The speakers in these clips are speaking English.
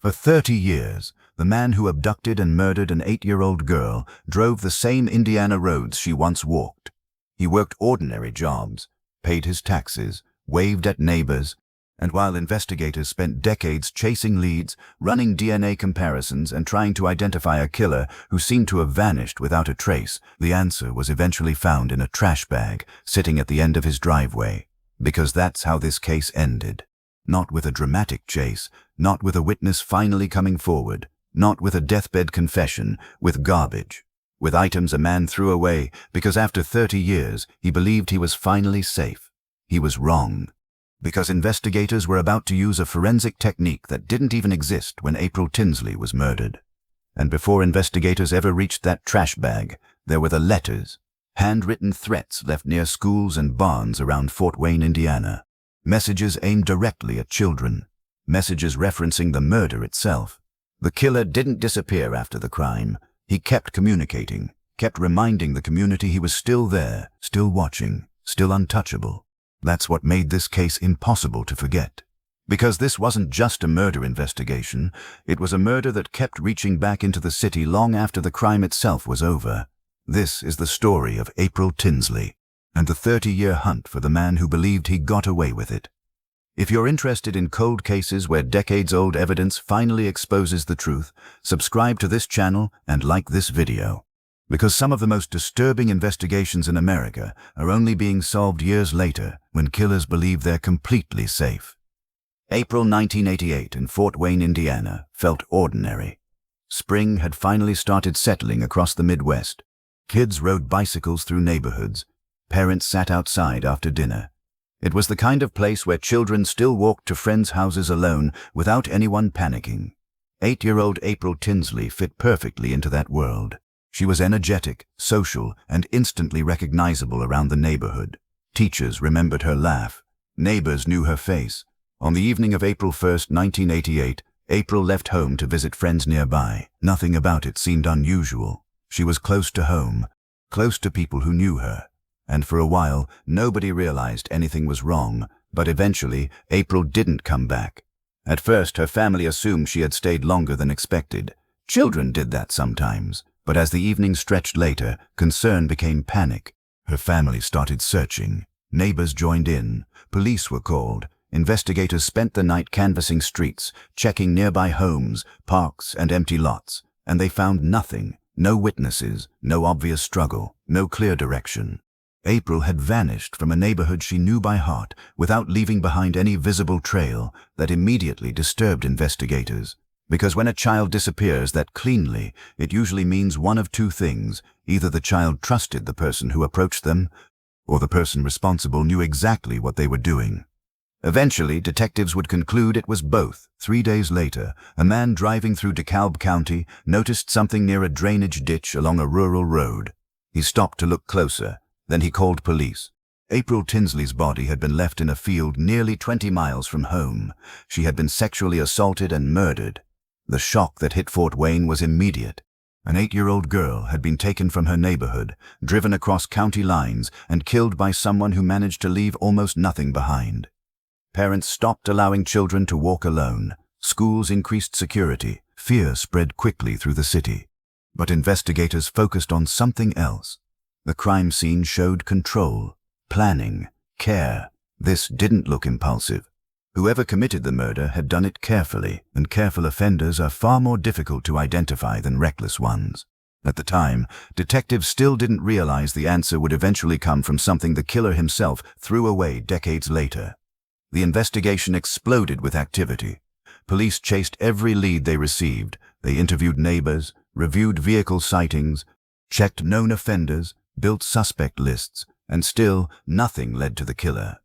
For 30 years, the man who abducted and murdered an 8-year-old girl drove the same Indiana roads she once walked. He worked ordinary jobs, paid his taxes, waved at neighbors, and while investigators spent decades chasing leads, running DNA comparisons, and trying to identify a killer who seemed to have vanished without a trace, the answer was eventually found in a trash bag sitting at the end of his driveway. Because that's how this case ended. Not with a dramatic chase, not with a witness finally coming forward, not with a deathbed confession, with garbage. With items a man threw away because after 30 years he believed he was finally safe. He was wrong. Because investigators were about to use a forensic technique that didn't even exist when April Tinsley was murdered. And before investigators ever reached that trash bag, there were the letters, handwritten threats left near schools and barns around Fort Wayne, Indiana. Messages aimed directly at children. Messages referencing the murder itself. The killer didn't disappear after the crime. He kept communicating, kept reminding the community he was still there, still watching, still untouchable. That's what made this case impossible to forget. Because this wasn't just a murder investigation, it was a murder that kept reaching back into the city long after the crime itself was over. This is the story of April Tinsley, and the 30-year hunt for the man who believed he got away with it. If you're interested in cold cases where decades-old evidence finally exposes the truth, subscribe to this channel and like this video. Because some of the most disturbing investigations in America are only being solved years later when killers believe they're completely safe. April 1988 in Fort Wayne, Indiana, felt ordinary. Spring had finally started settling across the Midwest. Kids rode bicycles through neighborhoods. Parents sat outside after dinner. It was the kind of place where children still walked to friends' houses alone without anyone panicking. 8-year-old April Tinsley fit perfectly into that world. She was energetic, social, and instantly recognizable around the neighborhood. Teachers remembered her laugh. Neighbors knew her face. On the evening of April 1, 1988, April left home to visit friends nearby. Nothing about it seemed unusual. She was close to home, close to people who knew her. And for a while, nobody realized anything was wrong, but eventually, April didn't come back. At first, her family assumed she had stayed longer than expected. Children did that sometimes. But as the evening stretched later, concern became panic. Her family started searching. Neighbors joined in. Police were called. Investigators spent the night canvassing streets, checking nearby homes, parks, and empty lots. And they found nothing. No witnesses, no obvious struggle, no clear direction. April had vanished from a neighborhood she knew by heart without leaving behind any visible trail that immediately disturbed investigators. Because when a child disappears that cleanly, it usually means one of two things. Either the child trusted the person who approached them, or the person responsible knew exactly what they were doing. Eventually, detectives would conclude it was both. 3 days later, a man driving through DeKalb County noticed something near a drainage ditch along a rural road. He stopped to look closer. Then he called police. April Tinsley's body had been left in a field nearly 20 miles from home. She had been sexually assaulted and murdered. The shock that hit Fort Wayne was immediate. An 8-year-old girl had been taken from her neighborhood, driven across county lines, and killed by someone who managed to leave almost nothing behind. Parents stopped allowing children to walk alone. Schools increased security. Fear spread quickly through the city. But investigators focused on something else. The crime scene showed control, planning, care. This didn't look impulsive. Whoever committed the murder had done it carefully, and careful offenders are far more difficult to identify than reckless ones. At the time, detectives still didn't realize the answer would eventually come from something the killer himself threw away decades later. The investigation exploded with activity. Police chased every lead they received. They interviewed neighbors, reviewed vehicle sightings, checked known offenders, built suspect lists, and still nothing led to the killer.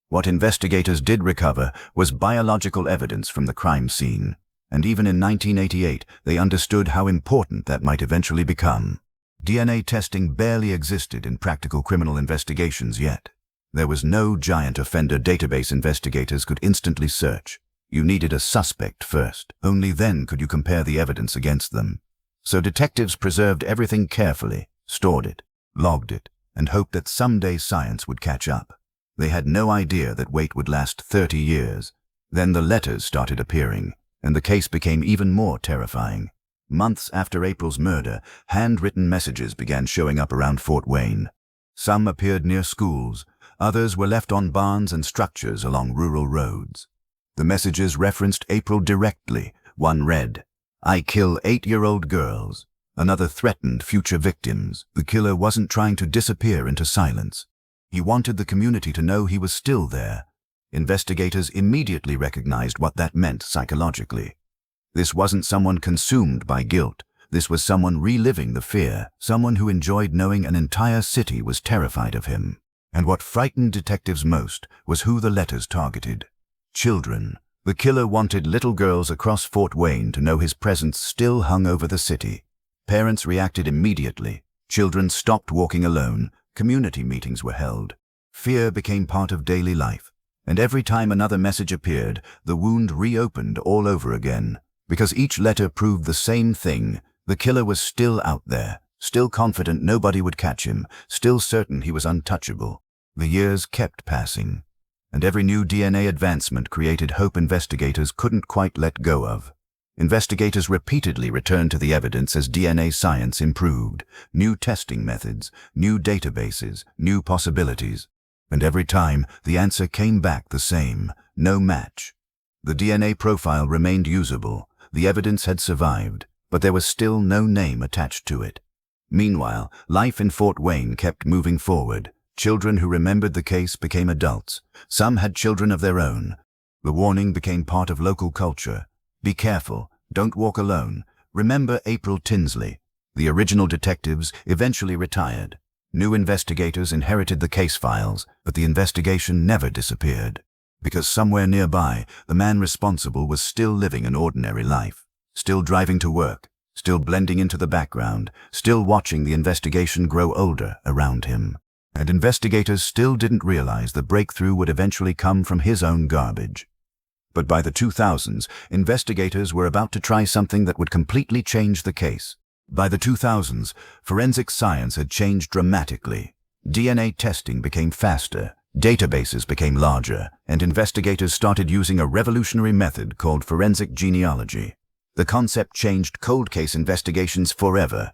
What investigators did recover was biological evidence from the crime scene, and even in 1988 they understood how important that might eventually become. DNA testing barely existed in practical criminal investigations yet. There was no giant offender database investigators could instantly search. You needed a suspect first. Only then could you compare the evidence against them. So detectives preserved everything carefully, stored it, logged it, and hoped that someday science would catch up. They had no idea that wait would last 30 years. Then the letters started appearing, And the case became even more terrifying. Months after April's murder, handwritten messages began showing up around Fort Wayne. Some appeared near schools, others were left on barns and structures along rural roads. The messages referenced April directly. One read, "I kill 8-year-old girls." Another threatened future victims. The killer wasn't trying to disappear into silence. He wanted the community to know he was still there. Investigators immediately recognized what that meant psychologically. This wasn't someone consumed by guilt. This was someone reliving the fear, someone who enjoyed knowing an entire city was terrified of him. And what frightened detectives most was who the letters targeted. Children. The killer wanted little girls across Fort Wayne to know his presence still hung over the city. Parents reacted immediately. Children stopped walking alone. Community meetings were held. Fear became part of daily life. And every time another message appeared, the wound reopened all over again. Because each letter proved the same thing. The killer was still out there, still confident nobody would catch him, still certain he was untouchable. The years kept passing, and every new DNA advancement created hope investigators couldn't quite let go of. Investigators repeatedly returned to the evidence as DNA science improved. New testing methods, new databases, new possibilities. And every time, the answer came back the same: no match. The DNA profile remained usable. The evidence had survived, but there was still no name attached to it. Meanwhile, life in Fort Wayne kept moving forward. Children who remembered the case became adults. Some had children of their own. The warning became part of local culture. Be careful, don't walk alone. Remember April Tinsley. The original detectives eventually retired. New investigators inherited the case files, but the investigation never disappeared. Because somewhere nearby, the man responsible was still living an ordinary life, still driving to work, still blending into the background, still watching the investigation grow older around him. And investigators still didn't realize the breakthrough would eventually come from his own garbage. But by the 2000s, investigators were about to try something that would completely change the case. By the 2000s, forensic science had changed dramatically. DNA testing became faster. Databases became larger, and investigators started using a revolutionary method called forensic genealogy. The concept changed cold case investigations forever.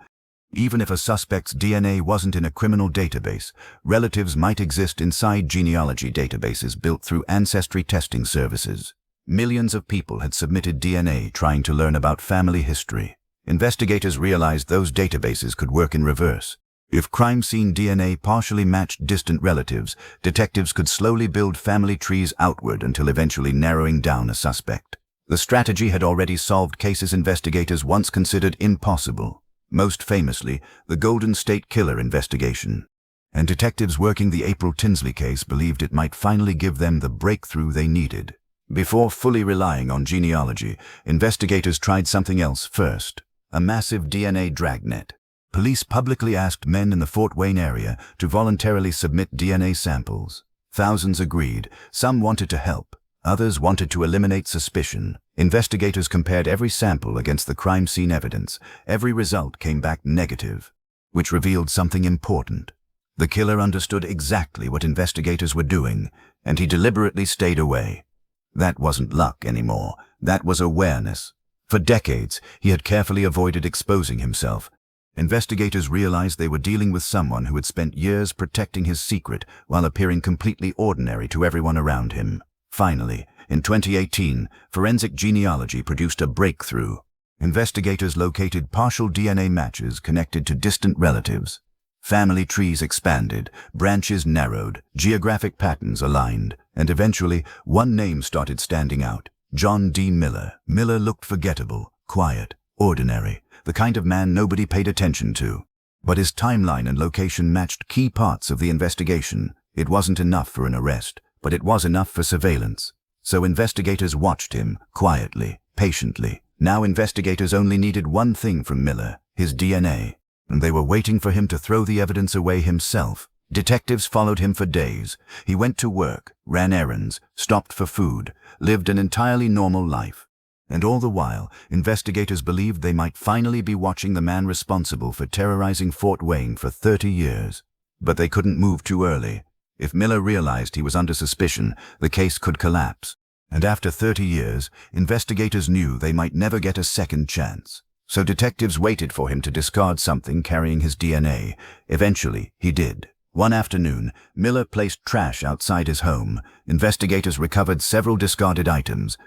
Even if a suspect's DNA wasn't in a criminal database, relatives might exist inside genealogy databases built through ancestry testing services. Millions of people had submitted DNA trying to learn about family history. Investigators realized those databases could work in reverse. If crime scene DNA partially matched distant relatives, detectives could slowly build family trees outward until eventually narrowing down a suspect. The strategy had already solved cases investigators once considered impossible. Most famously, the Golden State Killer investigation. And detectives working the April Tinsley case believed it might finally give them the breakthrough they needed. Before fully relying on genealogy, investigators tried something else first: a massive DNA dragnet. Police publicly asked men in the Fort Wayne area to voluntarily submit DNA samples. Thousands agreed. Some wanted to help. Others wanted to eliminate suspicion. Investigators compared every sample against the crime scene evidence. Every result came back negative, which revealed something important. The killer understood exactly what investigators were doing, and he deliberately stayed away. That wasn't luck anymore. That was awareness. For decades, he had carefully avoided exposing himself. Investigators realized they were dealing with someone who had spent years protecting his secret while appearing completely ordinary to everyone around him. Finally, in 2018, forensic genealogy produced a breakthrough. Investigators located partial DNA matches connected to distant relatives. Family trees expanded, branches narrowed, geographic patterns aligned, and eventually, one name started standing out: John D. Miller. Miller looked forgettable, quiet, ordinary, the kind of man nobody paid attention to. But his timeline and location matched key parts of the investigation. It wasn't enough for an arrest, but it was enough for surveillance. So investigators watched him, quietly, patiently. Now investigators only needed one thing from Miller: his DNA. And they were waiting for him to throw the evidence away himself. Detectives followed him for days. He went to work, ran errands, stopped for food, lived an entirely normal life. And all the while, investigators believed they might finally be watching the man responsible for terrorizing Fort Wayne for 30 years. But they couldn't move too early. If Miller realized he was under suspicion, the case could collapse. And after 30 years, investigators knew they might never get a second chance. So detectives waited for him to discard something carrying his DNA. Eventually, he did. One afternoon, Miller placed trash outside his home. Investigators recovered several discarded items.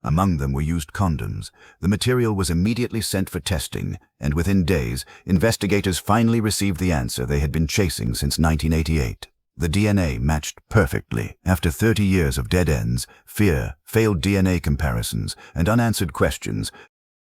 Among them were used condoms. The material was immediately sent for testing, and within days, investigators finally received the answer they had been chasing since 1988. The DNA matched perfectly. After 30 years of dead ends, fear, failed DNA comparisons, and unanswered questions,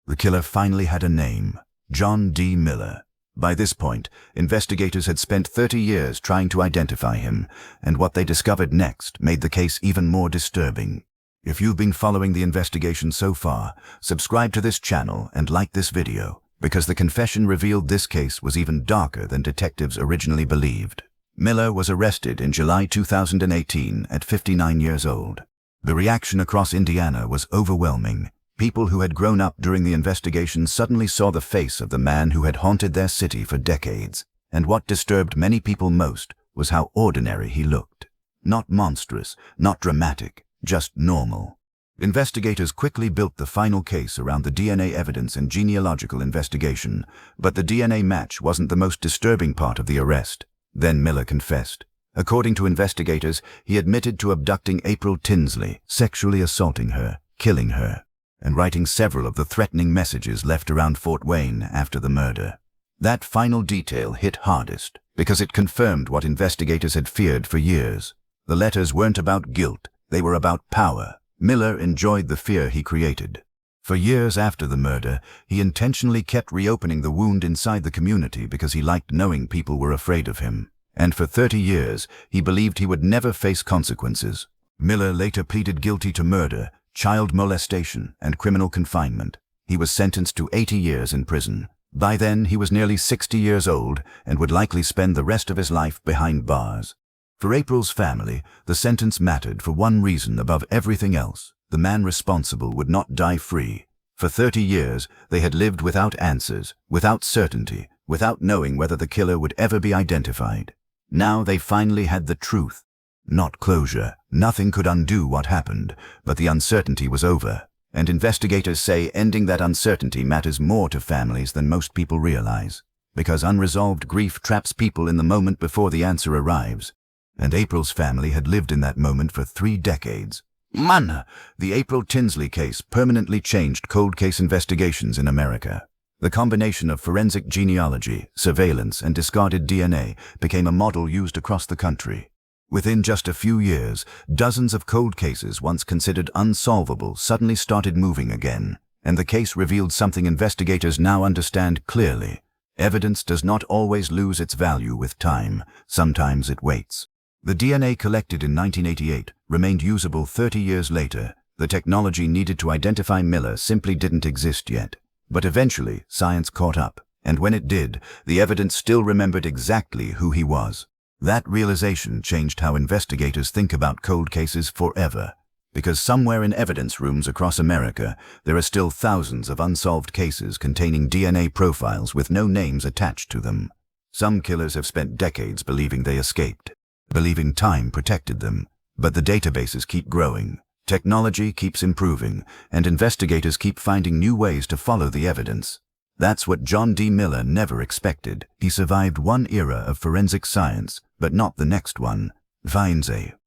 the killer finally had a name: John D. Miller. By this point, investigators had spent 30 years trying to identify him, and what they discovered next made the case even more disturbing. If you've been following the investigation so far, subscribe to this channel and like this video, because the confession revealed this case was even darker than detectives originally believed. Miller was arrested in July 2018 at 59 years old. The reaction across Indiana was overwhelming. People who had grown up during the investigation suddenly saw the face of the man who had haunted their city for decades. And what disturbed many people most was how ordinary he looked. Not monstrous, not dramatic, just normal. Investigators quickly built the final case around the DNA evidence and genealogical investigation, but the DNA match wasn't the most disturbing part of the arrest. Then Miller confessed. According to investigators, he admitted to abducting April Tinsley, sexually assaulting her, killing her, and writing several of the threatening messages left around Fort Wayne after the murder. That final detail hit hardest because it confirmed what investigators had feared for years. The letters weren't about guilt, they were about power. Miller enjoyed the fear he created. For years after the murder, he intentionally kept reopening the wound inside the community because he liked knowing people were afraid of him. And for 30 years, he believed he would never face consequences. Miller later pleaded guilty to murder, child molestation, and criminal confinement. He was sentenced to 80 years in prison. By then, he was nearly 60 years old and would likely spend the rest of his life behind bars. For April's family, the sentence mattered for one reason above everything else. The man responsible would not die free. For 30 years, they had lived without answers, without certainty, without knowing whether the killer would ever be identified. Now they finally had the truth. Not closure. Nothing could undo what happened, but the uncertainty was over. And investigators say ending that uncertainty matters more to families than most people realize. Because unresolved grief traps people in the moment before the answer arrives. And April's family had lived in that moment for 3 decades. The April Tinsley case permanently changed cold case investigations in America. The combination of forensic genealogy, surveillance, and discarded DNA became a model used across the country. Within just a few years, dozens of cold cases once considered unsolvable suddenly started moving again, and the case revealed something investigators now understand clearly. Evidence does not always lose its value with time. Sometimes it waits. The DNA collected in 1988 remained usable 30 years later. The technology needed to identify Miller simply didn't exist yet. But eventually, science caught up, and when it did, the evidence still remembered exactly who he was. That realization changed how investigators think about cold cases forever. Because somewhere in evidence rooms across America, there are still thousands of unsolved cases containing DNA profiles with no names attached to them. Some killers have spent decades believing they escaped, believing time protected them. But the databases keep growing, technology keeps improving, and investigators keep finding new ways to follow the evidence. That's what John D. Miller never expected. He survived one era of forensic science, but not the next one.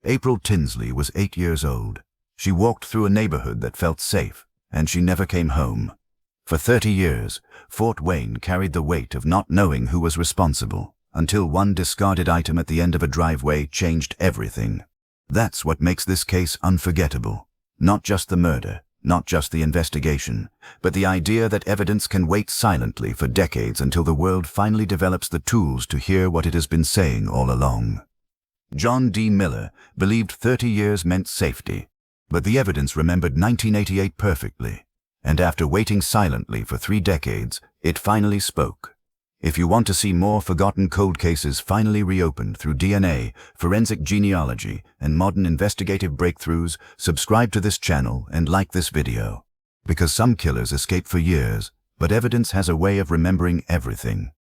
April Tinsley was 8 years old. She walked through a neighborhood that felt safe, and she never came home. For 30 years, Fort Wayne carried the weight of not knowing who was responsible, until one discarded item at the end of a driveway changed everything. That's what makes this case unforgettable. Not just the murder, not just the investigation, but the idea that evidence can wait silently for decades until the world finally develops the tools to hear what it has been saying all along. John D. Miller believed 30 years meant safety, but the evidence remembered 1988 perfectly. And after waiting silently for 3 decades, it finally spoke. If you want to see more forgotten cold cases finally reopened through DNA, forensic genealogy, and modern investigative breakthroughs, subscribe to this channel and like this video. Because some killers escape for years, but evidence has a way of remembering everything.